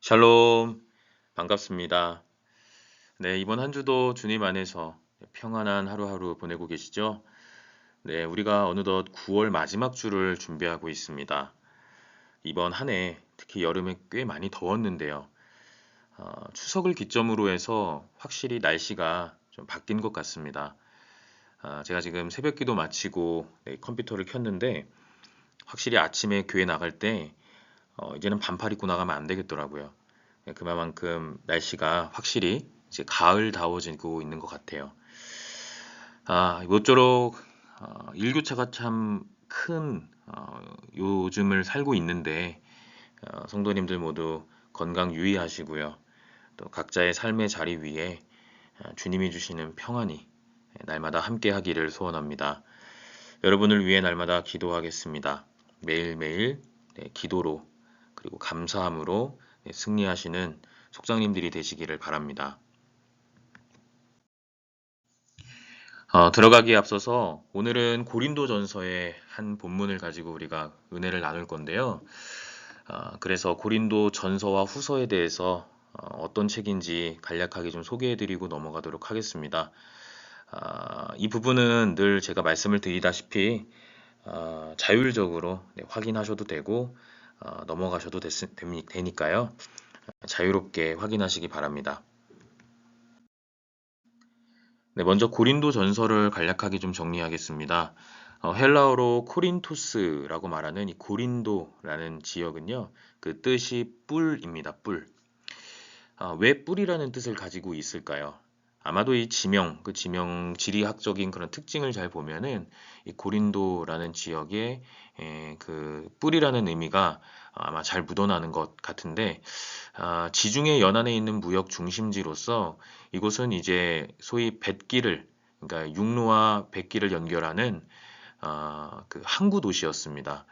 샬롬, 반갑습니다. 네, 이번 한 주도 주님 안에서 평안한 하루하루 보내고 계시죠? 네, 우리가 어느덧 9월 마지막 주를 준비하고 있습니다. 이번 한 해, 특히 여름에 꽤 많이 더웠는데요. 추석을 기점으로 해서 확실히 날씨가 좀 바뀐 것 같습니다. 제가 지금 새벽 기도 마치고 네, 컴퓨터를 켰는데 확실히 아침에 교회 나갈 때 이제는 반팔 입고 나가면 안 되겠더라고요. 네, 그만큼 날씨가 확실히 이제 가을다워지고 있는 것 같아요. 모쪼록 일교차가 참 큰 요즘을 살고 있는데 성도님들 모두 건강 유의하시고요. 또 각자의 삶의 자리 위에 주님이 주시는 평안이 날마다 함께 하기를 소원합니다. 여러분을 위해 날마다 기도하겠습니다. 매일매일 기도로 그리고 감사함으로 승리하시는 속상님들이 되시기를 바랍니다. 들어가기에 앞서서 오늘은 고린도전서의 한 본문을 가지고 우리가 은혜를 나눌 건데요. 그래서 고린도 전서와 후서에 대해서 어떤 책인지 간략하게 좀 소개해드리고 넘어가도록 하겠습니다. 이 부분은 늘 제가 말씀을 드리다시피 자율적으로 확인하셔도 되고 넘어가셔도 되니까요. 자유롭게 확인하시기 바랍니다. 네, 먼저 고린도 전서를 간략하게 좀 정리하겠습니다. 헬라어로 코린토스라고 말하는 이 고린도라는 지역은요, 그 뜻이 뿔입니다. 뿔. 왜 뿔이라는 뜻을 가지고 있을까요? 아마도 이 지명, 그 지명 지리학적인 그런 특징을 잘 보면은 이 고린도라는 지역에 그 뿔이라는 의미가 아마 잘 묻어나는 것 같은데 지중해 연안에 있는 무역 중심지로서 이곳은 이제 소위 뱃길을 그러니까 육로와 뱃길을 연결하는 그 항구 도시였습니다.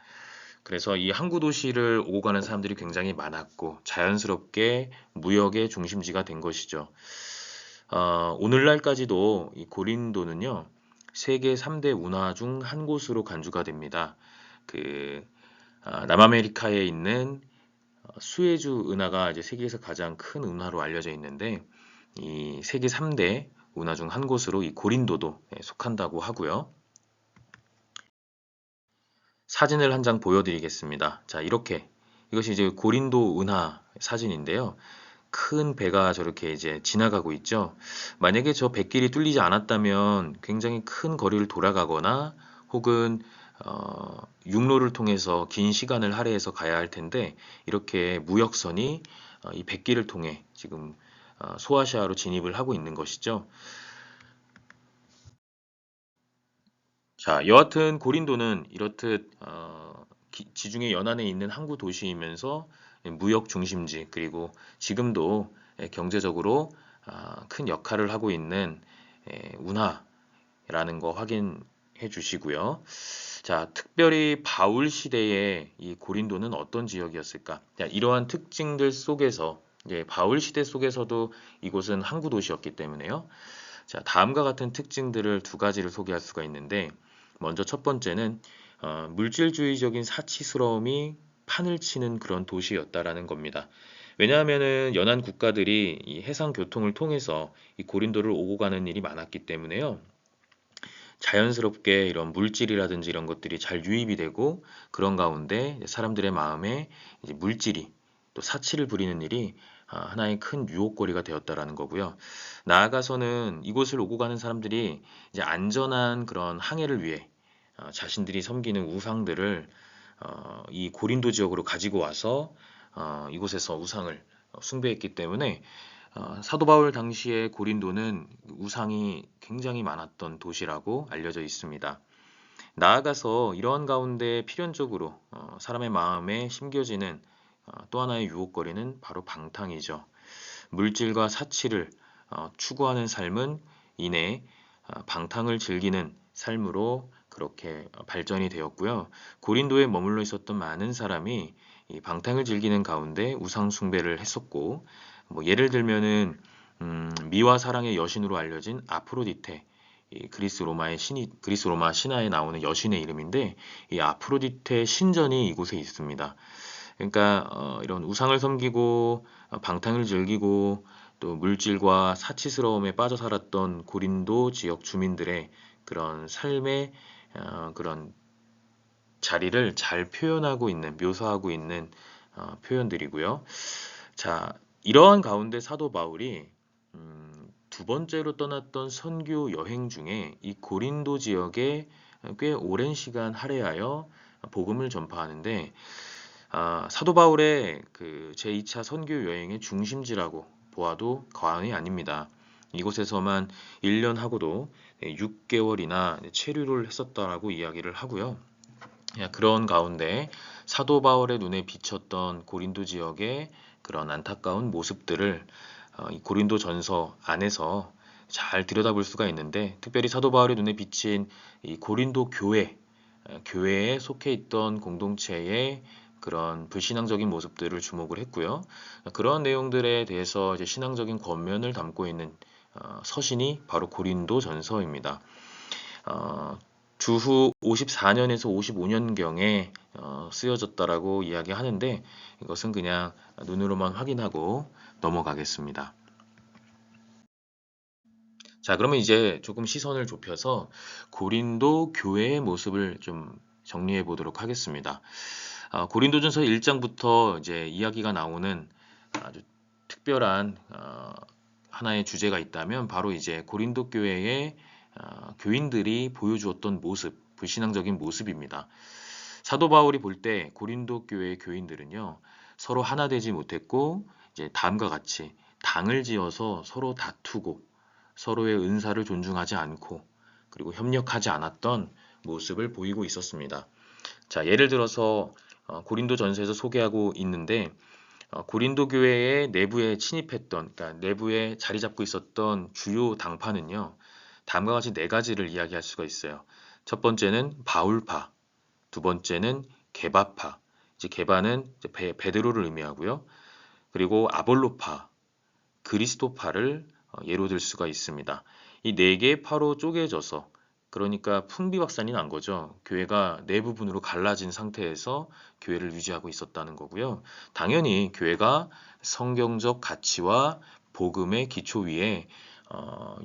그래서 이 항구 도시를 오고 가는 사람들이 굉장히 많았고 자연스럽게 무역의 중심지가 된 것이죠. 오늘날까지도 이 고린도는요, 세계 3대 운하 중 한 곳으로 간주가 됩니다. 그 남아메리카에 있는 수에즈 운하가 이제 세계에서 가장 큰 운하로 알려져 있는데 이 세계 3대 운하 중 한 곳으로 이 고린도도 속한다고 하고요. 사진을 한 장 보여드리겠습니다. 자, 이렇게 이것이 이제 고린도 운하 사진인데요. 큰 배가 저렇게 이제 지나가고 있죠. 만약에 저 뱃길이 뚫리지 않았다면 굉장히 큰 거리를 돌아가거나 혹은 육로를 통해서 긴 시간을 할애해서 가야 할 텐데 이렇게 무역선이 이 뱃길을 통해 지금 소아시아로 진입을 하고 있는 것이죠. 자, 여하튼 고린도는 이렇듯 지중해 연안에 있는 항구 도시이면서 무역 중심지 그리고 지금도 경제적으로 큰 역할을 하고 있는 운하라는 거 확인해 주시고요. 자, 특별히 바울 시대의 이 고린도는 어떤 지역이었을까? 자, 이러한 특징들 속에서 바울 시대 속에서도 이곳은 항구 도시였기 때문에요. 자, 다음과 같은 특징들을 두 가지를 소개할 수가 있는데 먼저 첫 번째는 물질주의적인 사치스러움이 판을 치는 그런 도시였다라는 겁니다. 왜냐하면은 연안 국가들이 이 해상 교통을 통해서 이 고린도를 오고 가는 일이 많았기 때문에요. 자연스럽게 이런 물질이라든지 이런 것들이 잘 유입이 되고 그런 가운데 사람들의 마음에 이제 물질이 또 사치를 부리는 일이 하나의 큰 유혹거리가 되었다라는 거고요. 나아가서는 이곳을 오고 가는 사람들이 이제 안전한 그런 항해를 위해 자신들이 섬기는 우상들을 이 고린도 지역으로 가지고 와서 이곳에서 우상을 숭배했기 때문에 사도 바울 당시에 고린도는 우상이 굉장히 많았던 도시라고 알려져 있습니다. 나아가서 이러한 가운데 필연적으로 사람의 마음에 심겨지는 또 하나의 유혹거리는 바로 방탕이죠. 물질과 사치를 추구하는 삶은 이내 방탕을 즐기는 삶으로 그렇게 발전이 되었고요. 고린도에 머물러 있었던 많은 사람이 이 방탕을 즐기는 가운데 우상 숭배를 했었고, 뭐 예를 들면은 미와 사랑의 여신으로 알려진 아프로디테, 이 그리스 로마 신화에 나오는 여신의 이름인데 이 아프로디테 신전이 이곳에 있습니다. 그러니까 이런 우상을 섬기고 방탕을 즐기고 또 물질과 사치스러움에 빠져 살았던 고린도 지역 주민들의 그런 삶의 그런 자리를 잘 표현하고 있는, 묘사하고 있는 표현들이고요. 자, 이러한 가운데 사도 바울이 두 번째로 떠났던 선교 여행 중에 이 고린도 지역에 꽤 오랜 시간 할애하여 복음을 전파하는데 사도 바울의 그 제2차 선교 여행의 중심지라고 보아도 과언이 아닙니다. 이곳에서만 1년 하고도 6개월이나 체류를 했었다라고 이야기를 하고요. 그런 가운데 사도 바울의 눈에 비쳤던 고린도 지역의 그런 안타까운 모습들을 이 고린도 전서 안에서 잘 들여다볼 수가 있는데 특별히 사도 바울의 눈에 비친 이 고린도 교회에 속해 있던 공동체의 그런 불신앙적인 모습들을 주목을 했고요. 그런 내용들에 대해서 이제 신앙적인 권면을 담고 있는 서신이 바로 고린도 전서입니다. 주후 54년에서 55년경에 쓰여졌다라고 이야기하는데 이것은 그냥 눈으로만 확인하고 넘어가겠습니다. 자, 그러면 이제 조금 시선을 좁혀서 고린도 교회의 모습을 좀 정리해 보도록 하겠습니다. 고린도전서 1장부터 이제 이야기가 나오는 아주 특별한 하나의 주제가 있다면 바로 이제 고린도 교회의 교인들이 보여주었던 모습, 불신앙적인 모습입니다. 사도 바울이 볼 때 고린도 교회의 교인들은요, 서로 하나 되지 못했고, 이제 다음과 같이 당을 지어서 서로 다투고, 서로의 은사를 존중하지 않고, 그리고 협력하지 않았던 모습을 보이고 있었습니다. 자, 예를 들어서 고린도 전서에서 소개하고 있는데, 고린도 교회의 내부에 침입했던, 그러니까 내부에 자리 잡고 있었던 주요 당파는요, 다음과 같이 네 가지를 이야기할 수가 있어요. 첫 번째는 바울파, 두 번째는 게바파, 이제 게바는 이제 베드로를 의미하고요. 그리고 아볼로파, 그리스도파를 예로 들 수가 있습니다. 이 네 개의 파로 쪼개져서 그러니까 풍비박산이 난 거죠. 교회가 네 부분으로 갈라진 상태에서 교회를 유지하고 있었다는 거고요. 당연히 교회가 성경적 가치와 복음의 기초 위에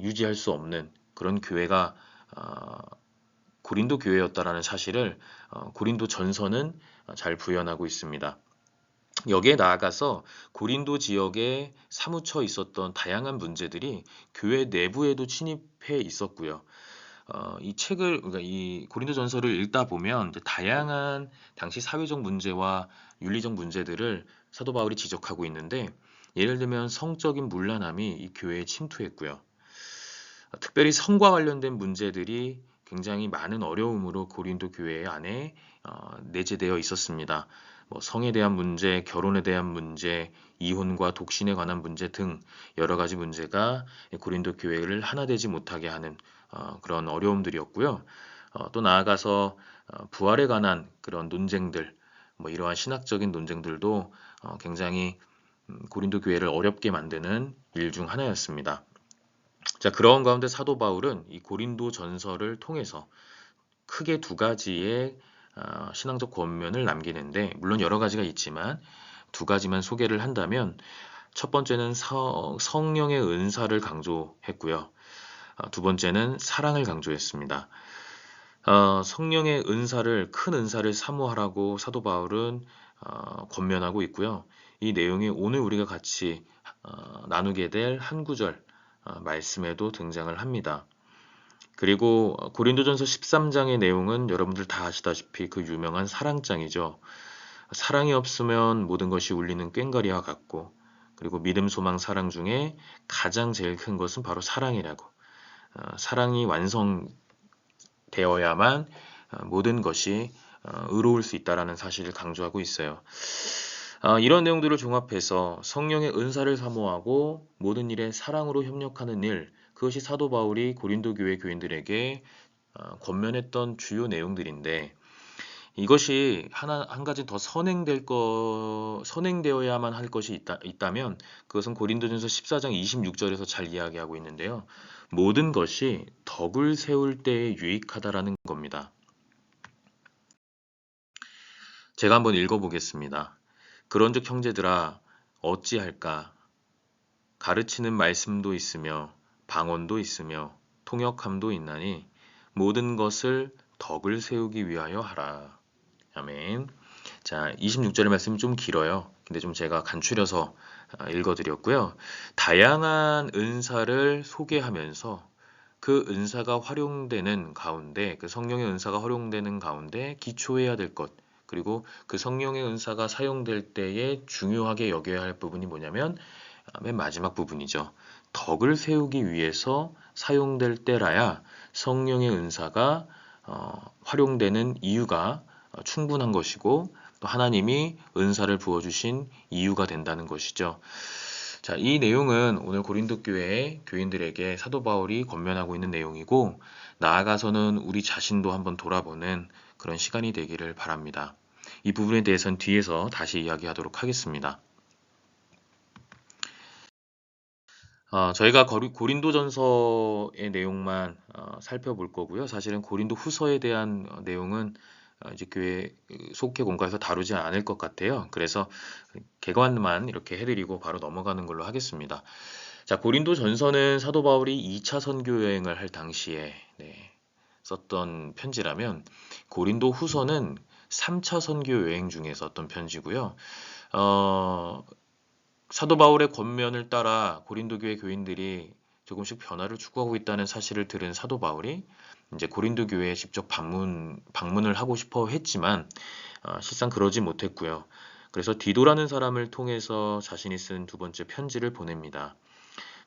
유지할 수 없는 그런 교회가 고린도 교회였다라는 사실을 고린도 전서는 잘 부연하고 있습니다. 여기에 나아가서 고린도 지역에 사무쳐 있었던 다양한 문제들이 교회 내부에도 침입해 있었고요. 이 책을 그러니까 이 고린도전서를 읽다 보면 이제 다양한 당시 사회적 문제와 윤리적 문제들을 사도 바울이 지적하고 있는데 예를 들면 성적인 문란함이 이 교회에 침투했고요. 특별히 성과 관련된 문제들이 굉장히 많은 어려움으로 고린도 교회 안에 내재되어 있었습니다. 뭐 성에 대한 문제, 결혼에 대한 문제, 이혼과 독신에 관한 문제 등 여러 가지 문제가 고린도 교회를 하나 되지 못하게 하는 그런 어려움들이었고요. 또 나아가서 부활에 관한 그런 논쟁들, 뭐 이러한 신학적인 논쟁들도 굉장히 고린도 교회를 어렵게 만드는 일 중 하나였습니다. 자, 그런 가운데 사도 바울은 이 고린도 전서를 통해서 크게 두 가지의 신앙적 권면을 남기는데, 물론 여러 가지가 있지만 두 가지만 소개를 한다면, 첫 번째는 성령의 은사를 강조했고요. 두 번째는 사랑을 강조했습니다. 성령의 은사를, 큰 은사를 사모하라고 사도 바울은 권면하고 있고요. 이 내용이 오늘 우리가 같이 나누게 될 한 구절 말씀에도 등장을 합니다. 그리고 고린도전서 13장의 내용은 여러분들 다 아시다시피 그 유명한 사랑장이죠. 사랑이 없으면 모든 것이 울리는 꽹과리와 같고, 그리고 믿음, 소망, 사랑 중에 가장 제일 큰 것은 바로 사랑이라고. 사랑이 완성되어야만 모든 것이 의로울 수 있다라는 사실을 강조하고 있어요. 이런 내용들을 종합해서 성령의 은사를 사모하고 모든 일에 사랑으로 협력하는 일, 그것이 사도 바울이 고린도 교회 교인들에게 권면했던 주요 내용들인데 이것이 한 가지 더 선행되어야만 할 것이 있다면 그것은 고린도전서 14장 26절에서 잘 이야기하고 있는데요. 모든 것이 덕을 세울 때에 유익하다라는 겁니다. 제가 한번 읽어보겠습니다. 그런즉 형제들아 어찌할까? 가르치는 말씀도 있으며 방언도 있으며 통역함도 있나니 모든 것을 덕을 세우기 위하여 하라. 아멘. 자, 26절의 말씀이 좀 길어요. 근데 좀 제가 간추려서 읽어드렸고요. 다양한 은사를 소개하면서 그 은사가 활용되는 가운데, 그 성령의 은사가 활용되는 가운데 기초해야 될 것, 그리고 그 성령의 은사가 사용될 때에 중요하게 여겨야 할 부분이 뭐냐면 맨 마지막 부분이죠. 덕을 세우기 위해서 사용될 때라야 성령의 은사가 활용되는 이유가 충분한 것이고 또 하나님이 은사를 부어주신 이유가 된다는 것이죠. 자, 이 내용은 오늘 고린도 교회 교인들에게 사도 바울이 권면하고 있는 내용이고 나아가서는 우리 자신도 한번 돌아보는 그런 시간이 되기를 바랍니다. 이 부분에 대해서는 뒤에서 다시 이야기하도록 하겠습니다. 저희가 고린도전서의 내용만 살펴볼 거고요. 사실은 고린도 후서에 대한 내용은 이제 교회 속회 공과에서 다루지 않을 것 같아요. 그래서 개관만 이렇게 해드리고 바로 넘어가는 걸로 하겠습니다. 자, 고린도전서는 사도 바울이 2차 선교 여행을 할 당시에 썼던 편지라면 고린도 후서는 3차 선교 여행 중에 썼던 편지고요. 사도 바울의 권면을 따라 고린도 교회 교인들이 조금씩 변화를 추구하고 있다는 사실을 들은 사도 바울이 이제 고린도 교회에 직접 방문을 하고 싶어 했지만 실상 그러지 못했고요. 그래서 디도라는 사람을 통해서 자신이 쓴 두 번째 편지를 보냅니다.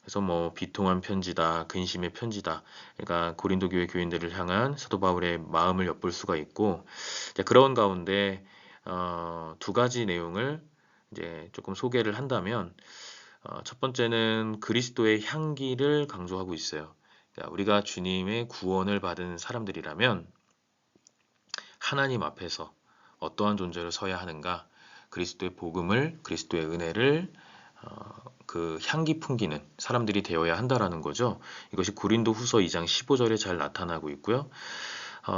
그래서 뭐 비통한 편지다, 근심의 편지다. 그러니까 고린도 교회 교인들을 향한 사도 바울의 마음을 엿볼 수가 있고 그런 가운데 두 가지 내용을 이제 조금 소개를 한다면 첫 번째는 그리스도의 향기를 강조하고 있어요. 그러니까 우리가 주님의 구원을 받은 사람들이라면 하나님 앞에서 어떠한 존재로 서야 하는가? 그리스도의 복음을, 그리스도의 은혜를 그 향기 풍기는 사람들이 되어야 한다라는 거죠. 이것이 고린도 후서 2장 15절에 잘 나타나고 있고요.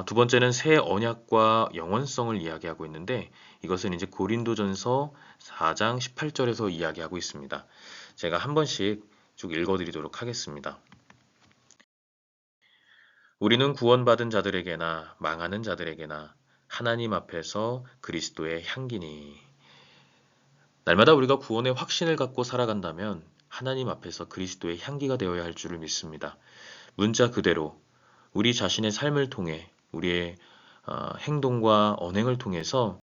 두 번째는 새 언약과 영원성을 이야기하고 있는데 이것은 이제 고린도전서 4장 18절에서 이야기하고 있습니다. 제가 한 번씩 쭉 읽어드리도록 하겠습니다. 우리는 구원받은 자들에게나 망하는 자들에게나 하나님 앞에서 그리스도의 향기니. 날마다 우리가 구원의 확신을 갖고 살아간다면 하나님 앞에서 그리스도의 향기가 되어야 할 줄을 믿습니다. 문자 그대로 우리 자신의 삶을 통해 우리의 행동과 언행을 통해서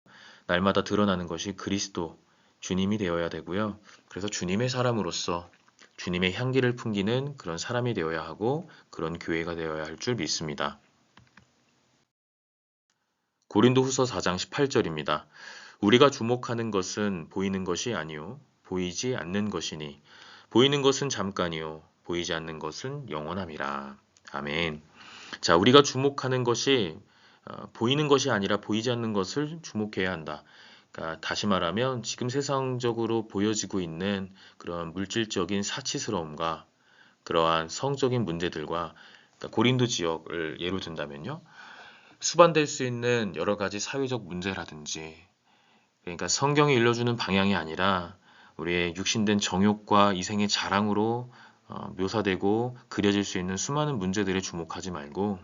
날마다 드러나는 것이 그리스도, 주님이 되어야 되고요. 그래서 주님의 사람으로서 주님의 향기를 풍기는 그런 사람이 되어야 하고 그런 교회가 되어야 할 줄 믿습니다. 고린도후서 4장 18절입니다. 우리가 주목하는 것은 보이는 것이 아니요 보이지 않는 것이니 보이는 것은 잠깐이요 보이지 않는 것은 영원함이라. 아멘. 자, 우리가 주목하는 것이 보이는 것이 아니라 보이지 않는 것을 주목해야 한다. 그러니까 다시 말하면 지금 세상적으로 보여지고 있는 그런 물질적인 사치스러움과 그러한 성적인 문제들과 그러니까 고린도 지역을 예로 든다면요. 수반될 수 있는 여러 가지 사회적 문제라든지 그러니까 성경이 일러주는 방향이 아니라 우리의 육신된 정욕과 이생의 자랑으로 묘사되고 그려질 수 있는 수많은 문제들에 주목하지 말고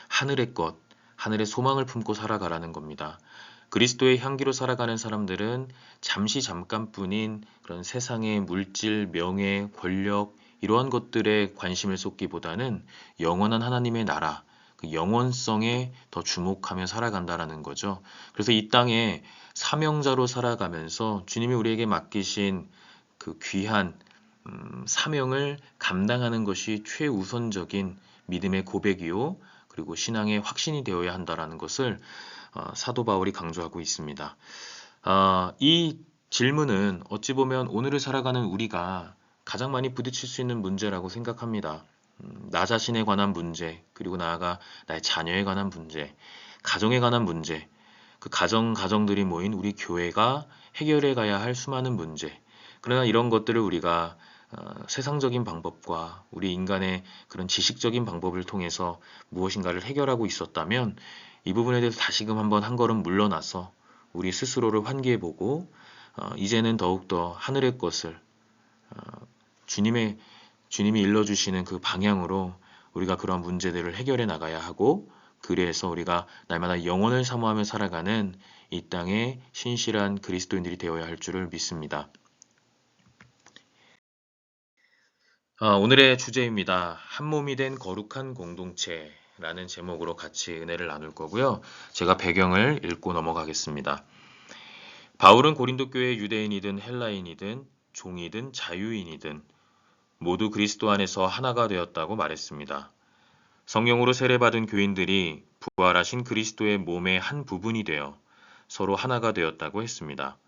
하늘의 것, 하늘의 소망을 품고 살아가라는 겁니다. 그리스도의 향기로 살아가는 사람들은 잠시 잠깐뿐인 그런 세상의 물질, 명예, 권력 이러한 것들에 관심을 쏟기보다는 영원한 하나님의 나라, 그 영원성에 더 주목하며 살아간다라는 거죠. 그래서 이 땅에 사명자로 살아가면서 주님이 우리에게 맡기신 그 귀한 사명을 감당하는 것이 최우선적인 믿음의 고백이요. 그리고 신앙의 확신이 되어야 한다라는 것을 사도 바울이 강조하고 있습니다. 이 질문은 어찌 보면 오늘을 살아가는 우리가 가장 많이 부딪힐 수 있는 문제라고 생각합니다. 나 자신에 관한 문제, 그리고 나아가 나의 자녀에 관한 문제, 가정에 관한 문제, 그 가정들이 모인 우리 교회가 해결해 가야 할 수많은 문제. 그러나 이런 것들을 우리가 세상적인 방법과 우리 인간의 그런 지식적인 방법을 통해서 무엇인가를 해결하고 있었다면 이 부분에 대해서 다시금 한번 한 걸음 물러나서 우리 스스로를 환기해보고 이제는 더욱더 하늘의 것을 주님의 주님이 일러주시는 그 방향으로 우리가 그런 문제들을 해결해 나가야 하고 그래서 우리가 날마다 영혼을 사모하며 살아가는 이 땅의 신실한 그리스도인들이 되어야 할 줄을 믿습니다. 오늘의 주제입니다. 한 몸이 된 거룩한 공동체라는 제목으로 같이 은혜를 나눌 거고요. 제가 배경을 읽고 넘어가겠습니다. 바울은 고린도 교회 유대인이든 헬라인이든 종이든 자유인이든 모두 그리스도 안에서 하나가 되었다고 말했습니다. 성령으로 세례받은 교인들이 부활하신 그리스도의 몸의 한 부분이 되어 서로 하나가 되었다고 했습니다.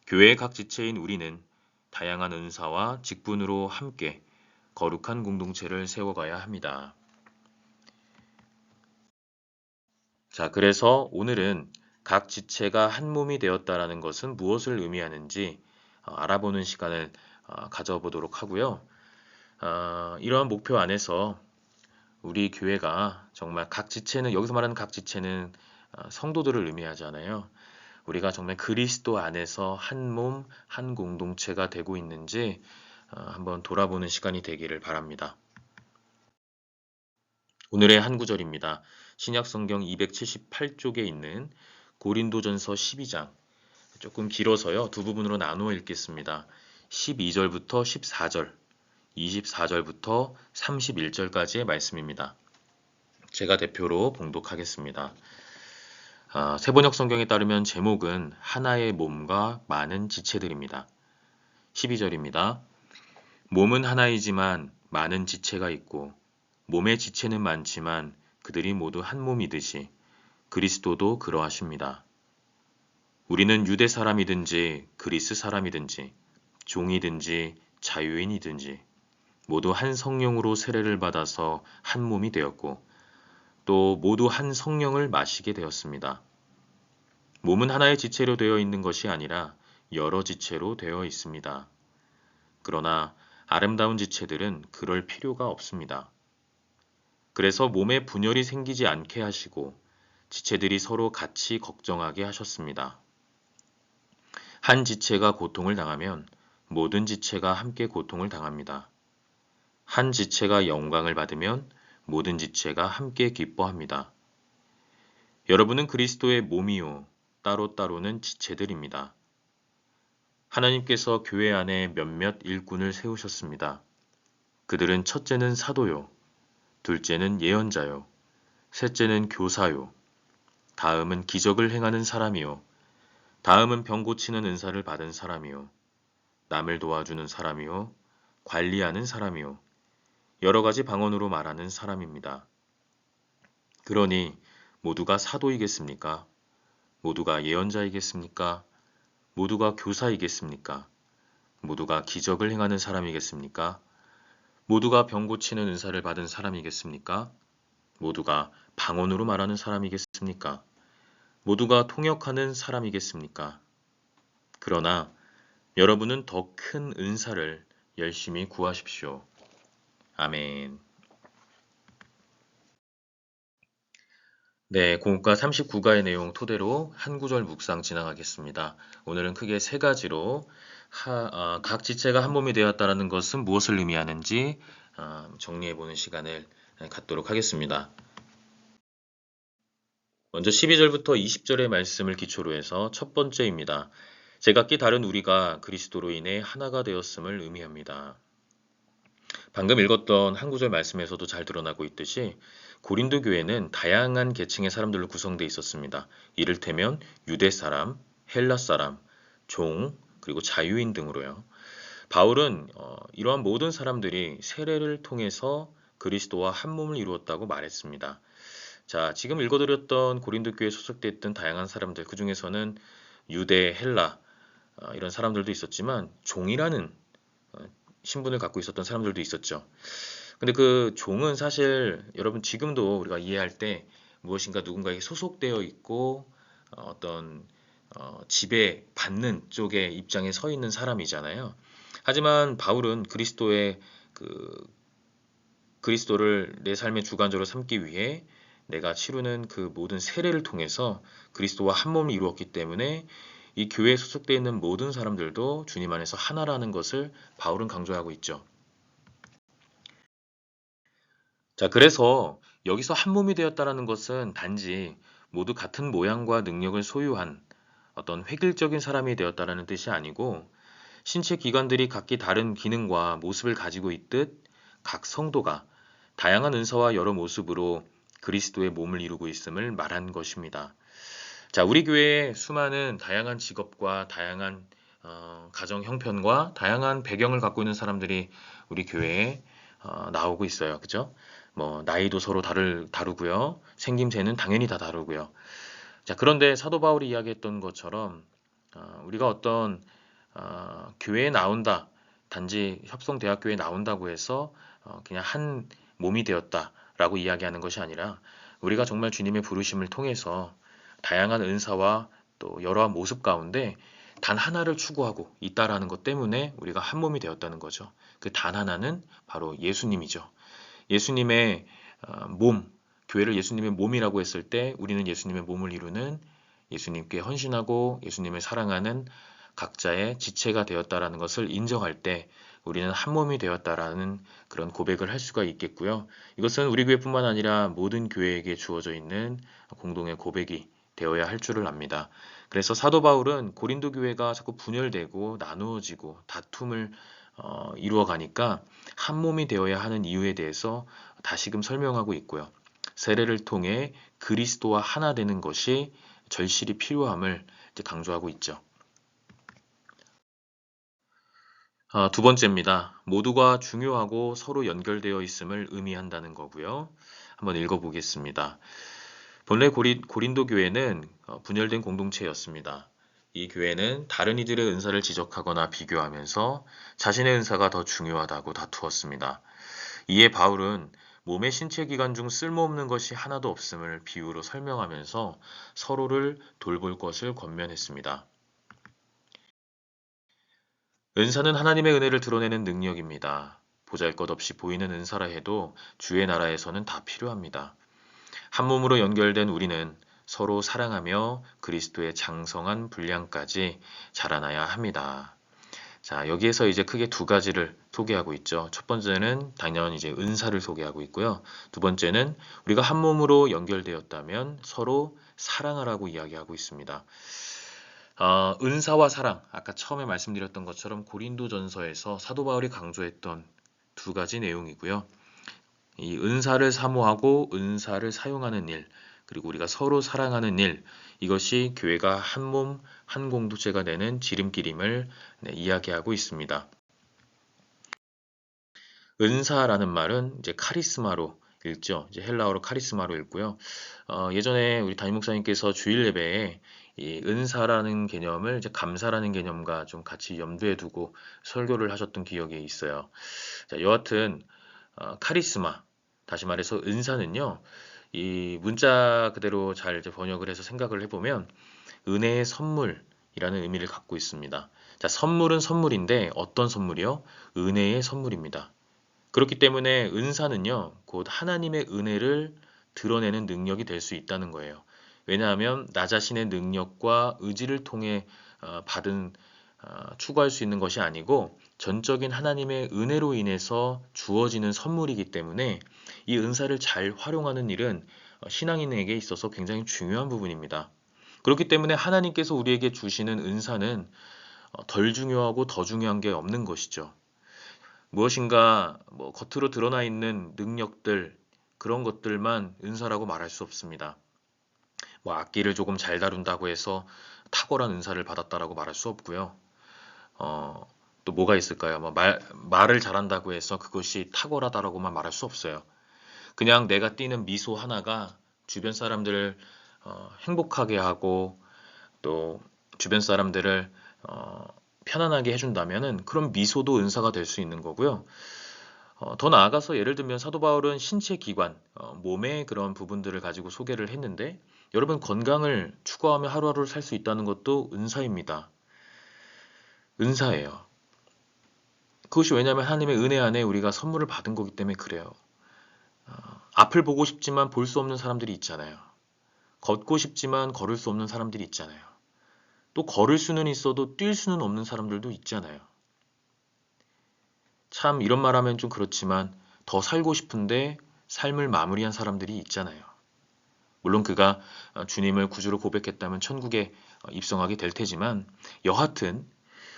교회의 각 지체인 우리는 다양한 은사와 직분으로 함께 거룩한 공동체를 세워가야 합니다. 자, 그래서 오늘은 각 지체가 한 몸이 되었다라는 것은 무엇을 의미하는지 알아보는 시간을 가져보도록 하고요. 이러한 목표 안에서 우리 교회가 정말 각 지체는 여기서 말하는 각 지체는 성도들을 의미하잖아요. 우리가 정말 그리스도 안에서 한 몸, 한 공동체가 되고 있는지 한번 돌아보는 시간이 되기를 바랍니다. 오늘의 한 구절입니다. 신약 성경 278쪽에 있는 고린도전서 12장. 조금 길어서요. 두 부분으로 나누어 읽겠습니다. 12절부터 14절, 24절부터 31절까지의 말씀입니다. 제가 대표로 봉독하겠습니다. 세번역 성경에 따르면 제목은 하나의 몸과 많은 지체들입니다. 12절입니다. 몸은 하나이지만 많은 지체가 있고 몸의 지체는 많지만 그들이 모두 한 몸이듯이 그리스도도 그러하십니다. 우리는 유대 사람이든지 그리스 사람이든지 종이든지 자유인이든지 모두 한 성령으로 세례를 받아서 한 몸이 되었고 또 모두 한 성령을 마시게 되었습니다. 몸은 하나의 지체로 되어 있는 것이 아니라 여러 지체로 되어 있습니다. 그러나 아름다운 지체들은 그럴 필요가 없습니다. 그래서 몸에 분열이 생기지 않게 하시고 지체들이 서로 같이 걱정하게 하셨습니다. 한 지체가 고통을 당하면 모든 지체가 함께 고통을 당합니다. 한 지체가 영광을 받으면 모든 지체가 함께 기뻐합니다. 여러분은 그리스도의 몸이요 따로따로는 지체들입니다. 하나님께서 교회 안에 몇몇 일꾼을 세우셨습니다. 그들은 첫째는 사도요, 둘째는 예언자요, 셋째는 교사요, 다음은 기적을 행하는 사람이요, 다음은 병 고치는 은사를 받은 사람이요, 남을 도와주는 사람이요, 관리하는 사람이요, 여러 가지 방언으로 말하는 사람입니다. 그러니 모두가 사도이겠습니까? 모두가 예언자이겠습니까? 모두가 교사이겠습니까? 모두가 기적을 행하는 사람이겠습니까? 모두가 병 고치는 은사를 받은 사람이겠습니까? 모두가 방언으로 말하는 사람이겠습니까? 모두가 통역하는 사람이겠습니까? 그러나 여러분은 더 큰 은사를 열심히 구하십시오. 아멘. 네, 공과 39가의 내용 토대로 한 구절 묵상 진행하겠습니다. 오늘은 크게 세 가지로 각 지체가 한 몸이 되었다는 것은 무엇을 의미하는지 정리해보는 시간을 갖도록 하겠습니다. 먼저 12절부터 20절의 말씀을 기초로 해서 첫 번째입니다. 제각기 다른 우리가 그리스도로 인해 하나가 되었음을 의미합니다. 방금 읽었던 한 구절 말씀에서도 잘 드러나고 있듯이 고린도 교회는 다양한 계층의 사람들로 구성되어 있었습니다. 이를테면 유대 사람, 헬라 사람, 종, 그리고 자유인 등으로요. 바울은 이러한 모든 사람들이 세례를 통해서 그리스도와 한 몸을 이루었다고 말했습니다. 자, 지금 읽어드렸던 고린도 교회에 소속되어 있던 다양한 사람들, 그 중에서는 유대, 헬라 이런 사람들도 있었지만 종이라는 신분을 갖고 있었던 사람들도 있었죠. 근데 그 종은 사실 여러분 지금도 우리가 이해할 때 무엇인가 누군가에게 소속되어 있고 어떤 지배받는 쪽의 입장에 서 있는 사람이잖아요. 하지만 바울은 그리스도를 내 삶의 주관적으로 삼기 위해 내가 치르는 그 모든 세례를 통해서 그리스도와 한 몸을 이루었기 때문에 이 교회에 소속되어 있는 모든 사람들도 주님 안에서 하나라는 것을 바울은 강조하고 있죠. 자, 그래서 여기서 한 몸이 되었다라는 것은 단지 모두 같은 모양과 능력을 소유한 어떤 획일적인 사람이 되었다라는 뜻이 아니고 신체 기관들이 각기 다른 기능과 모습을 가지고 있듯 각 성도가 다양한 은사와 여러 모습으로 그리스도의 몸을 이루고 있음을 말한 것입니다. 자, 우리 교회에 수많은 다양한 직업과 다양한 가정 형편과 다양한 배경을 갖고 있는 사람들이 우리 교회에 나오고 있어요. 그죠? 뭐 나이도 서로 다르고요. 생김새는 당연히 다 다르고요. 자, 그런데 사도 바울이 이야기했던 것처럼 우리가 어떤 교회에 나온다, 단지 협성대학교에 나온다고 해서 그냥 한 몸이 되었다라고 이야기하는 것이 아니라 우리가 정말 주님의 부르심을 통해서 다양한 은사와 또 여러 모습 가운데 단 하나를 추구하고 있다라는 것 때문에 우리가 한 몸이 되었다는 거죠. 그 단 하나는 바로 예수님이죠. 예수님의 몸, 교회를 예수님의 몸이라고 했을 때 우리는 예수님의 몸을 이루는 예수님께 헌신하고 예수님을 사랑하는 각자의 지체가 되었다라는 것을 인정할 때 우리는 한 몸이 되었다라는 그런 고백을 할 수가 있겠고요. 이것은 우리 교회뿐만 아니라 모든 교회에게 주어져 있는 공동의 고백이 되어야 할 줄을 압니다. 그래서 사도 바울은 고린도 교회가 자꾸 분열되고 나누어지고 다툼을 이루어 가니까 한 몸이 되어야 하는 이유에 대해서 다시금 설명하고 있고요. 세례를 통해 그리스도와 하나 되는 것이 절실히 필요함을 이제 강조하고 있죠. 두 번째입니다. 모두가 중요하고 서로 연결되어 있음을 의미한다는 거고요. 한번 읽어보겠습니다. 본래 고린도 교회는 분열된 공동체였습니다. 이 교회는 다른 이들의 은사를 지적하거나 비교하면서 자신의 은사가 더 중요하다고 다투었습니다. 이에 바울은 몸의 신체 기관 중 쓸모없는 것이 하나도 없음을 비유로 설명하면서 서로를 돌볼 것을 권면했습니다. 은사는 하나님의 은혜를 드러내는 능력입니다. 보잘것없이 보이는 은사라 해도 주의 나라에서는 다 필요합니다. 한 몸으로 연결된 우리는 서로 사랑하며 그리스도의 장성한 분량까지 자라나야 합니다. 자, 여기에서 이제 크게 두 가지를 소개하고 있죠. 첫 번째는 당연 이제 은사를 소개하고 있고요. 두 번째는 우리가 한 몸으로 연결되었다면 서로 사랑하라고 이야기하고 있습니다. 은사와 사랑, 아까 처음에 말씀드렸던 것처럼 고린도전서에서 사도 바울이 강조했던 두 가지 내용이고요. 이 은사를 사모하고 은사를 사용하는 일, 그리고 우리가 서로 사랑하는 일, 이것이 교회가 한 몸, 한 공동체가 되는 지름길임을 이야기하고 있습니다. 은사라는 말은 이제 카리스마로 읽죠. 이제 헬라어로 카리스마로 읽고요. 예전에 우리 담임 목사님께서 주일 예배에 이 은사라는 개념을 이제 감사라는 개념과 좀 같이 염두에 두고 설교를 하셨던 기억이 있어요. 자, 여하튼 카리스마, 다시 말해서 은사는요. 이 문자 그대로 잘 이제 번역을 해서 생각을 해보면 은혜의 선물이라는 의미를 갖고 있습니다. 자, 선물은 선물인데 어떤 선물이요? 은혜의 선물입니다. 그렇기 때문에 은사는요, 곧 하나님의 은혜를 드러내는 능력이 될 수 있다는 거예요. 왜냐하면 나 자신의 능력과 의지를 통해 받은 추구할 수 있는 것이 아니고 전적인 하나님의 은혜로 인해서 주어지는 선물이기 때문에 이 은사를 잘 활용하는 일은 신앙인에게 있어서 굉장히 중요한 부분입니다. 그렇기 때문에 하나님께서 우리에게 주시는 은사는 덜 중요하고 더 중요한 게 없는 것이죠. 무엇인가 뭐 겉으로 드러나 있는 능력들 그런 것들만 은사라고 말할 수 없습니다. 뭐 악기를 조금 잘 다룬다고 해서 탁월한 은사를 받았다라고 말할 수 없고요. 또 뭐가 있을까요? 뭐 말을 잘한다고 해서 그것이 탁월하다라고만 말할 수 없어요. 그냥 내가 띠는 미소 하나가 주변 사람들을 행복하게 하고 또 주변 사람들을 편안하게 해준다면은 그런 미소도 은사가 될 수 있는 거고요. 더 나아가서 예를 들면 사도 바울은 신체 기관, 몸의 그런 부분들을 가지고 소개를 했는데 여러분 건강을 추구하며 하루하루를 살 수 있다는 것도 은사입니다. 은사예요. 그것이 왜냐하면 하나님의 은혜 안에 우리가 선물을 받은 거기 때문에 그래요. 앞을 보고 싶지만 볼 수 없는 사람들이 있잖아요. 걷고 싶지만 걸을 수 없는 사람들이 있잖아요. 또 걸을 수는 있어도 뛸 수는 없는 사람들도 있잖아요. 참 이런 말하면 좀 그렇지만 더 살고 싶은데 삶을 마무리한 사람들이 있잖아요. 물론 그가 주님을 구주로 고백했다면 천국에 입성하게 될 테지만 여하튼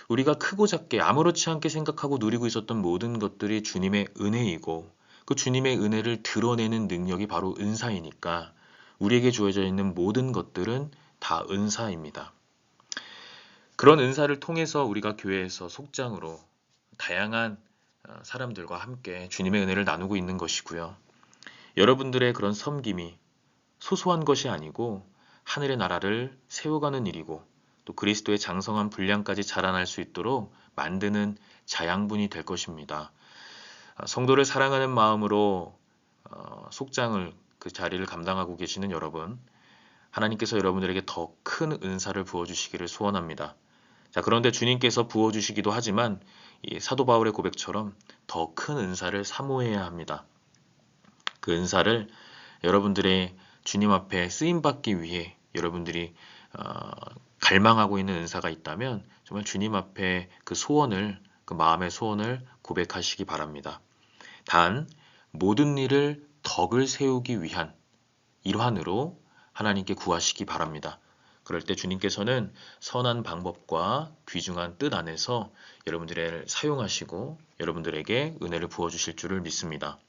우리가 크고 작게 아무렇지 않게 생각하고 누리고 있었던 모든 것들이 주님의 은혜이고 그 주님의 은혜를 드러내는 능력이 바로 은사이니까 우리에게 주어져 있는 모든 것들은 다 은사입니다. 그런 은사를 통해서 우리가 교회에서 속장으로 다양한 사람들과 함께 주님의 은혜를 나누고 있는 것이고요. 여러분들의 그런 섬김이 소소한 것이 아니고 하늘의 나라를 세워가는 일이고 또 그리스도의 장성한 분량까지 자라날 수 있도록 만드는 자양분이 될 것입니다. 성도를 사랑하는 마음으로 속장을 그 자리를 감당하고 계시는 여러분, 하나님께서 여러분들에게 더 큰 은사를 부어주시기를 소원합니다. 자, 그런데 주님께서 부어주시기도 하지만 이 사도 바울의 고백처럼 더 큰 은사를 사모해야 합니다. 그 은사를 여러분들의 주님 앞에 쓰임받기 위해 여러분들이 갈망하고 있는 은사가 있다면 정말 주님 앞에 그 소원을, 그 마음의 소원을 고백하시기 바랍니다. 단 모든 일을 덕을 세우기 위한 일환으로 하나님께 구하시기 바랍니다. 그럴 때 주님께서는 선한 방법과 귀중한 뜻 안에서 여러분들을 사용하시고 여러분들에게 은혜를 부어주실 줄을 믿습니다.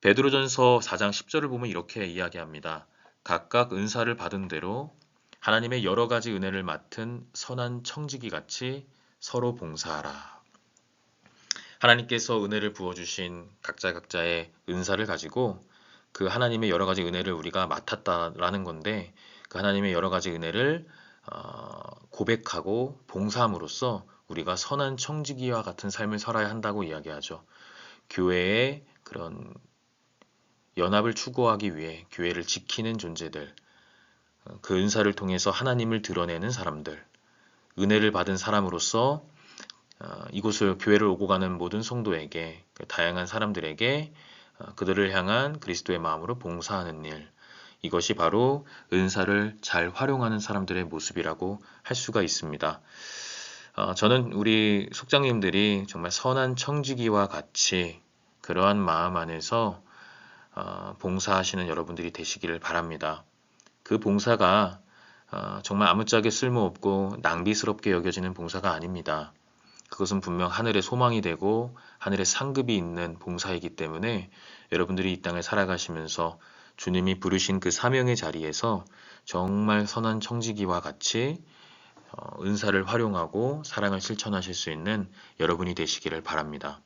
베드로전서 4장 10절을 보면 이렇게 이야기합니다. 각각 은사를 받은 대로 하나님의 여러 가지 은혜를 맡은 선한 청지기 같이 서로 봉사하라. 하나님께서 은혜를 부어주신 각자의 은사를 가지고 그 하나님의 여러 가지 은혜를 우리가 맡았다라는 건데 그 하나님의 여러 가지 은혜를 고백하고 봉사함으로써 우리가 선한 청지기와 같은 삶을 살아야 한다고 이야기하죠. 교회의 그런 연합을 추구하기 위해 교회를 지키는 존재들, 그 은사를 통해서 하나님을 드러내는 사람들, 은혜를 받은 사람으로서 이곳을 교회를 오고 가는 모든 성도에게 다양한 사람들에게 그들을 향한 그리스도의 마음으로 봉사하는 일, 이것이 바로 은사를 잘 활용하는 사람들의 모습이라고 할 수가 있습니다. 저는 우리 속장님들이 정말 선한 청지기와 같이 그러한 마음 안에서 봉사하시는 여러분들이 되시기를 바랍니다. 그 봉사가 정말 아무짝에 쓸모없고 낭비스럽게 여겨지는 봉사가 아닙니다. 그것은 분명 하늘의 소망이 되고 하늘의 상급이 있는 봉사이기 때문에 여러분들이 이 땅을 살아가시면서 주님이 부르신 그 사명의 자리에서 정말 선한 청지기와 같이 은사를 활용하고 사랑을 실천하실 수 있는 여러분이 되시기를 바랍니다.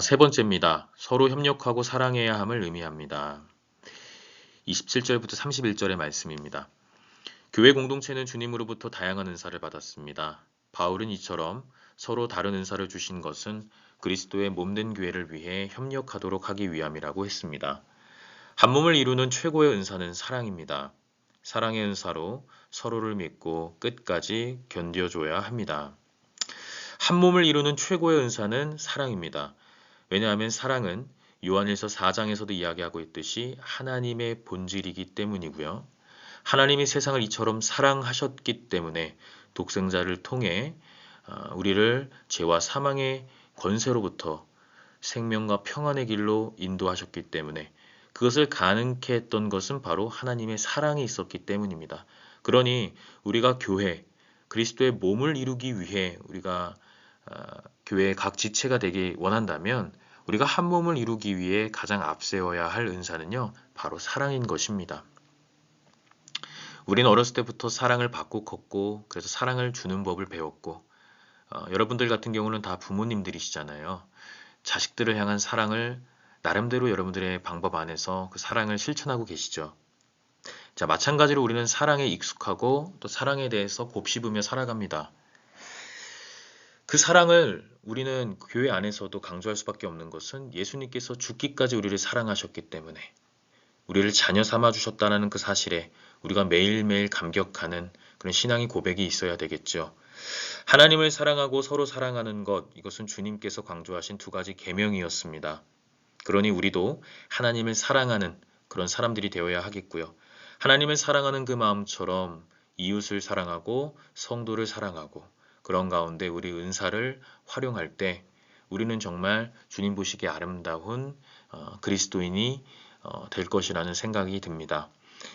세 번째입니다. 서로 협력하고 사랑해야 함을 의미합니다. 27절부터 31절의 말씀입니다. 교회 공동체는 주님으로부터 다양한 은사를 받았습니다. 바울은 이처럼 서로 다른 은사를 주신 것은 그리스도의 몸된 교회를 위해 협력하도록 하기 위함이라고 했습니다. 한 몸을 이루는 최고의 은사는 사랑입니다. 사랑의 은사로 서로를 믿고 끝까지 견뎌줘야 합니다. 한 몸을 이루는 최고의 은사는 사랑입니다. 왜냐하면 사랑은 요한일서 4장에서도 이야기하고 있듯이 하나님의 본질이기 때문이고요. 하나님이 세상을 이처럼 사랑하셨기 때문에 독생자를 통해 우리를 죄와 사망의 권세로부터 생명과 평안의 길로 인도하셨기 때문에 그것을 가능케 했던 것은 바로 하나님의 사랑이 있었기 때문입니다. 그러니 우리가 교회, 그리스도의 몸을 이루기 위해 우리가 교회의 각 지체가 되기 원한다면 우리가 한 몸을 이루기 위해 가장 앞세워야 할 은사는요, 바로 사랑인 것입니다. 우리는 어렸을 때부터 사랑을 받고 컸고 그래서 사랑을 주는 법을 배웠고 여러분들 같은 경우는 다 부모님들이시잖아요. 자식들을 향한 사랑을 나름대로 여러분들의 방법 안에서 그 사랑을 실천하고 계시죠. 자, 마찬가지로 우리는 사랑에 익숙하고 또 사랑에 대해서 곱씹으며 살아갑니다. 그 사랑을 우리는 교회 안에서도 강조할 수밖에 없는 것은 예수님께서 죽기까지 우리를 사랑하셨기 때문에 우리를 자녀 삼아 주셨다는 그 사실에 우리가 매일매일 감격하는 그런 신앙의 고백이 있어야 되겠죠. 하나님을 사랑하고 서로 사랑하는 것, 이것은 주님께서 강조하신 두 가지 계명이었습니다. 그러니 우리도 하나님을 사랑하는 그런 사람들이 되어야 하겠고요. 하나님을 사랑하는 그 마음처럼 이웃을 사랑하고 성도를 사랑하고 그런 가운데 우리 은사를 활용할 때 우리는 정말 주님 보시기에 아름다운 그리스도인이 될 것이라는 생각이 듭니다.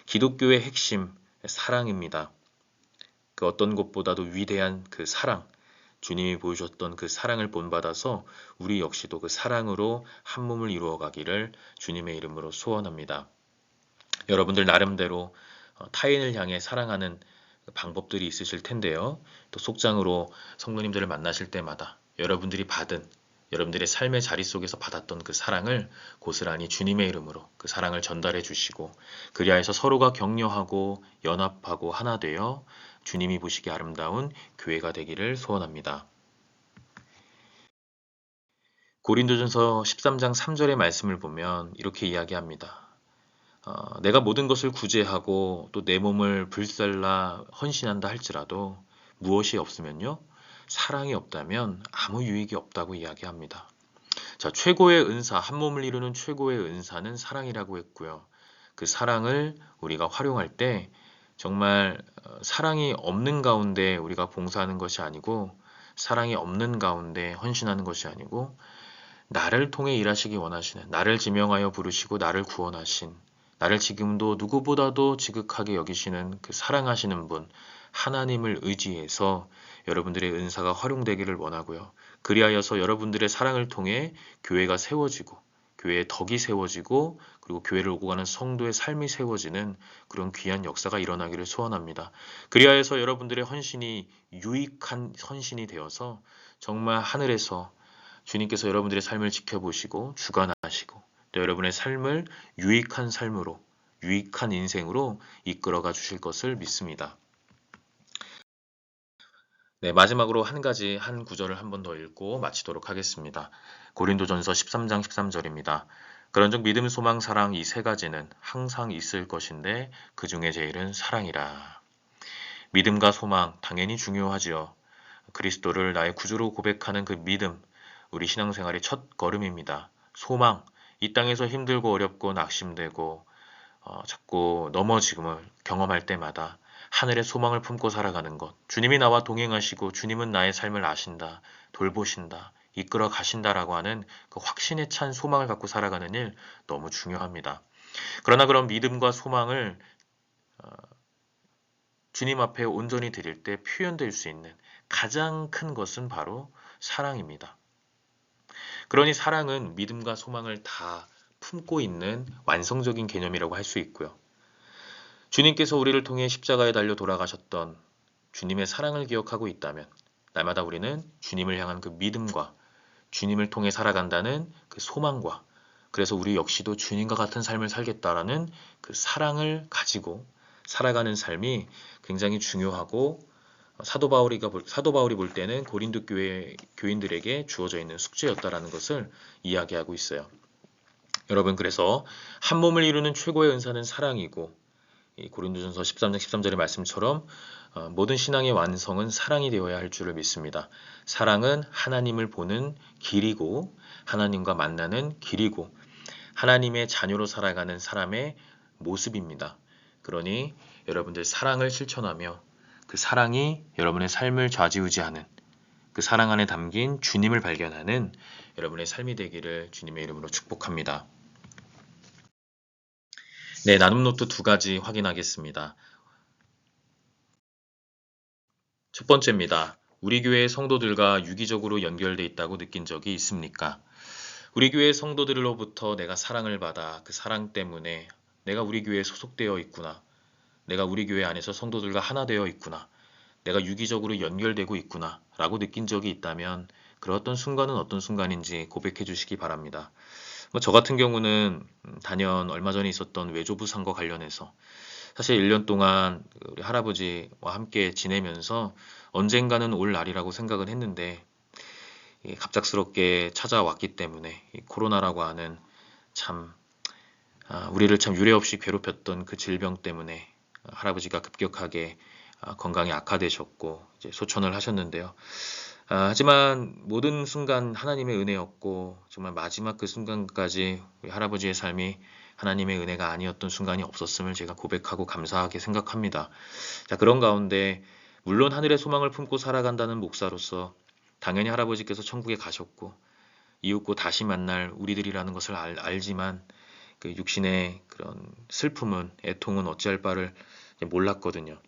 기독교의 핵심, 사랑입니다. 그 어떤 것보다도 위대한 그 사랑, 주님이 보여주셨던 그 사랑을 본받아서 우리 역시도 그 사랑으로 한 몸을 이루어 가기를 주님의 이름으로 소원합니다. 여러분들 나름대로 타인을 향해 사랑하는 방법들이 있으실 텐데요. 또 속장으로 성도님들을 만나실 때마다 여러분들의 삶의 자리 속에서 받았던 그 사랑을 고스란히 주님의 이름으로 그 사랑을 전달해 주시고 그리하여서 서로가 격려하고 연합하고 하나 되어 주님이 보시기 아름다운 교회가 되기를 소원합니다. 고린도전서 13장 3절의 말씀을 보면 이렇게 이야기합니다. 내가 모든 것을 구제하고 또 내 몸을 불살라 헌신한다 할지라도 무엇이 없으면요? 사랑이 없다면 아무 유익이 없다고 이야기합니다. 자, 최고의 은사, 한 몸을 이루는 최고의 은사는 사랑이라고 했고요. 그 사랑을 우리가 활용할 때 정말 사랑이 없는 가운데 우리가 봉사하는 것이 아니고 사랑이 없는 가운데 헌신하는 것이 아니고 나를 통해 일하시기 원하시는 나를 지명하여 부르시고 나를 구원하신 나를 지금도 누구보다도 지극하게 여기시는 그 사랑하시는 분 하나님을 의지해서 여러분들의 은사가 활용되기를 원하고요. 그리하여서 여러분들의 사랑을 통해 교회가 세워지고 교회의 덕이 세워지고 그리고 교회를 오고 가는 성도의 삶이 세워지는 그런 귀한 역사가 일어나기를 소원합니다. 그리하여서 여러분들의 헌신이 유익한 헌신이 되어서 정말 하늘에서 주님께서 여러분들의 삶을 지켜보시고 주관하시고 또 여러분의 삶을 유익한 삶으로 유익한 인생으로 이끌어가 주실 것을 믿습니다. 네, 마지막으로 한 구절을 한 번 더 읽고 마치도록 하겠습니다. 고린도전서 13장 13절입니다. 그런즉 믿음, 소망, 사랑 이 세 가지는 항상 있을 것인데 그 중에 제일은 사랑이라. 믿음과 소망 당연히 중요하지요. 그리스도를 나의 구주로 고백하는 그 믿음, 우리 신앙생활의 첫 걸음입니다. 소망, 이 땅에서 힘들고 어렵고 낙심되고 자꾸 넘어짐을 경험할 때마다 하늘의 소망을 품고 살아가는 것. 주님이 나와 동행하시고 주님은 나의 삶을 아신다, 돌보신다, 이끌어 가신다라고 하는 그 확신에 찬 소망을 갖고 살아가는 일 너무 중요합니다. 그러나 그런 믿음과 소망을 주님 앞에 온전히 드릴 때 표현될 수 있는 가장 큰 것은 바로 사랑입니다. 그러니 사랑은 믿음과 소망을 다 품고 있는 완성적인 개념이라고 할 수 있고요. 주님께서 우리를 통해 십자가에 달려 돌아가셨던 주님의 사랑을 기억하고 있다면 날마다 우리는 주님을 향한 그 믿음과 주님을 통해 살아간다는 그 소망과 그래서 우리 역시도 주님과 같은 삶을 살겠다라는 그 사랑을 가지고 살아가는 삶이 굉장히 중요하고 사도 바울이 볼 때는 고린도 교회 교인들에게 주어져 있는 숙제였다라는 것을 이야기하고 있어요. 여러분 그래서 한 몸을 이루는 최고의 은사는 사랑이고 이 고린도전서 13장 13절의 말씀처럼 모든 신앙의 완성은 사랑이 되어야 할 줄을 믿습니다. 사랑은 하나님을 보는 길이고 하나님과 만나는 길이고 하나님의 자녀로 살아가는 사람의 모습입니다. 그러니 여러분들 사랑을 실천하며 그 사랑이 여러분의 삶을 좌지우지하는 그 사랑 안에 담긴 주님을 발견하는 여러분의 삶이 되기를 주님의 이름으로 축복합니다. 네, 나눔 노트 두 가지 확인하겠습니다. 첫 번째입니다. 우리 교회 성도들과 유기적으로 연결돼 있다고 느낀 적이 있습니까? 우리 교회 성도들로부터 내가 사랑을 받아 그 사랑 때문에 내가 우리 교회에 소속되어 있구나. 내가 우리 교회 안에서 성도들과 하나 되어 있구나. 내가 유기적으로 연결되고 있구나. 라고 느낀 적이 있다면 그런 순간은 어떤 순간인지 고백해 주시기 바랍니다. 저 같은 경우는 단연 얼마 전에 있었던 외조부상과 관련해서 사실 1년 동안 우리 할아버지와 함께 지내면서 언젠가는 올 날이라고 생각을 했는데 갑작스럽게 찾아왔기 때문에 이 코로나라고 하는 참 우리를 참 유례없이 괴롭혔던 그 질병 때문에 할아버지가 급격하게 건강이 악화되셨고 이제 소천을 하셨는데요. 하지만 모든 순간 하나님의 은혜였고 정말 마지막 그 순간까지 우리 할아버지의 삶이 하나님의 은혜가 아니었던 순간이 없었음을 제가 고백하고 감사하게 생각합니다. 자, 그런 가운데 물론 하늘의 소망을 품고 살아간다는 목사로서 당연히 할아버지께서 천국에 가셨고 이윽고 다시 만날 우리들이라는 것을 알지만 그 육신의 그런 슬픔은 애통은 어찌할 바를 몰랐거든요.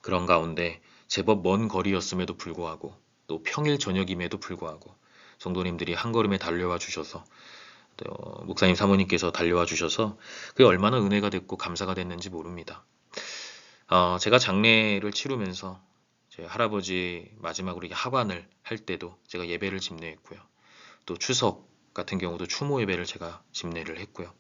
그런 가운데 제법 먼 거리였음에도 불구하고 또 평일 저녁임에도 불구하고 성도님들이 한 걸음에 달려와 주셔서 또 목사님 사모님께서 달려와 주셔서 그게 얼마나 은혜가 됐고 감사가 됐는지 모릅니다. 제가 장례를 치르면서 제 할아버지 마지막으로 하관을 할 때도 제가 예배를 집례했고요. 또 추석 같은 경우도 추모 예배를 제가 집례를 했고요.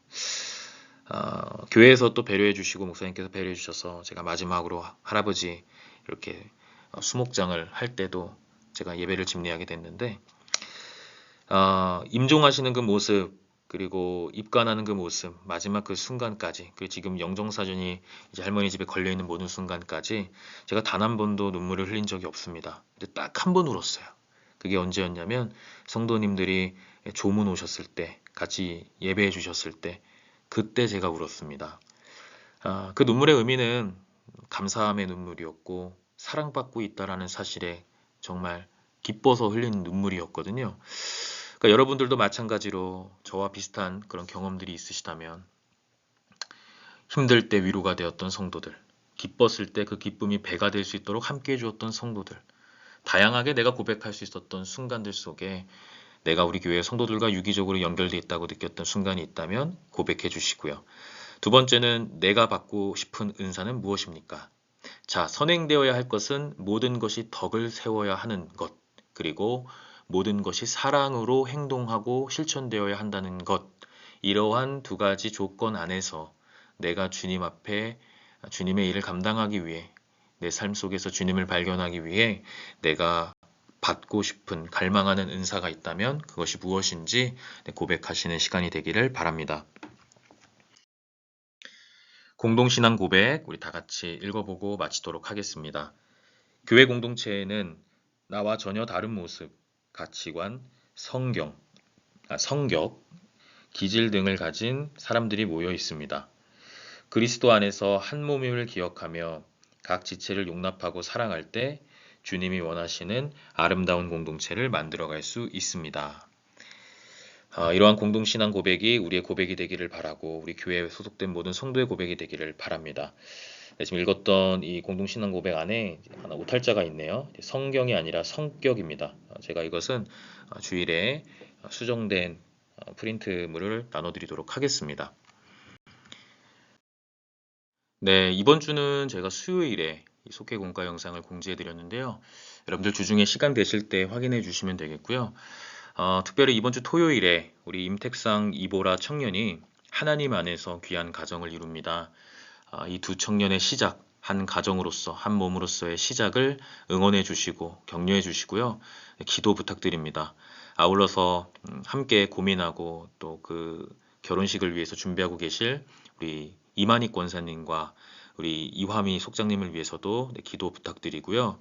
교회에서 또 배려해 주시고 목사님께서 배려해 주셔서 제가 마지막으로 할아버지 이렇게 수목장을 할 때도 제가 예배를 집례하게 됐는데 임종하시는 그 모습 그리고 입관하는 그 모습 마지막 그 순간까지 그 지금 영정사전이 이제 할머니 집에 걸려있는 모든 순간까지 제가 단 한 번도 눈물을 흘린 적이 없습니다. 근데 딱 한 번 울었어요. 그게 언제였냐면 성도님들이 조문 오셨을 때 같이 예배해 주셨을 때 그때 제가 울었습니다. 그 눈물의 의미는 감사함의 눈물이었고 사랑받고 있다라는 사실에 정말 기뻐서 흘린 눈물이었거든요. 그러니까 여러분들도 마찬가지로 저와 비슷한 그런 경험들이 있으시다면 힘들 때 위로가 되었던 성도들, 기뻤을 때 그 기쁨이 배가 될 수 있도록 함께 해주었던 성도들, 다양하게 내가 고백할 수 있었던 순간들 속에 내가 우리 교회 성도들과 유기적으로 연결되어 있다고 느꼈던 순간이 있다면 고백해 주시고요. 두 번째는 내가 받고 싶은 은사는 무엇입니까? 자, 선행되어야 할 것은 모든 것이 덕을 세워야 하는 것, 그리고 모든 것이 사랑으로 행동하고 실천되어야 한다는 것, 이러한 두 가지 조건 안에서 내가 주님 앞에 주님의 일을 감당하기 위해 내 삶 속에서 주님을 발견하기 위해 내가 받고 싶은 갈망하는 은사가 있다면 그것이 무엇인지 고백하시는 시간이 되기를 바랍니다. 공동신앙 고백 우리 다 같이 읽어보고 마치도록 하겠습니다. 교회 공동체에는 나와 전혀 다른 모습, 가치관, 성격, 기질 등을 가진 사람들이 모여 있습니다. 그리스도 안에서 한 몸임을 기억하며 각 지체를 용납하고 사랑할 때 주님이 원하시는 아름다운 공동체를 만들어갈 수 있습니다. 이러한 공동신앙 고백이 우리의 고백이 되기를 바라고 우리 교회에 소속된 모든 성도의 고백이 되기를 바랍니다. 지금 읽었던 이 공동신앙 고백 안에 하나 오탈자가 있네요. 성경이 아니라 성격입니다. 제가 이것은 주일에 수정된 프린트물을 나눠드리도록 하겠습니다. 네, 이번 주는 제가 수요일에 속회 공과 영상을 공지해 드렸는데요. 여러분들 주중에 시간 되실 때 확인해 주시면 되겠고요. 특별히 이번 주 토요일에 우리 임택상 이보라 청년이 하나님 안에서 귀한 가정을 이룹니다. 이 두 청년의 시작, 한 가정으로서, 한 몸으로서의 시작을 응원해 주시고 격려해 주시고요. 기도 부탁드립니다. 아울러서 함께 고민하고 또 그 결혼식을 위해서 준비하고 계실 우리 이만희 권사님과 우리 이화미 속장님을 위해서도 기도 부탁드리고요.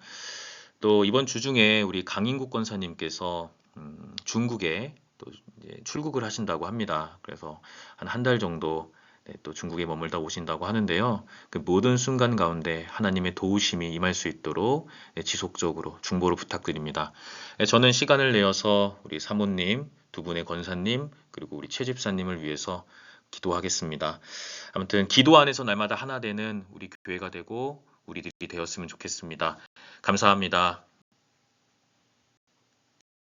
또 이번 주 중에 우리 강인국 권사님께서 중국에 또 이제 출국을 하신다고 합니다. 그래서 한 달 정도 또 중국에 머물다 오신다고 하는데요. 그 모든 순간 가운데 하나님의 도우심이 임할 수 있도록 지속적으로 중보를 부탁드립니다. 저는 시간을 내어서 우리 사모님, 두 분의 권사님, 그리고 우리 최 집사님을 위해서 기도하겠습니다. 아무튼 기도 안에서 날마다 하나 되는 우리 교회가 되고 우리들이 되었으면 좋겠습니다. 감사합니다.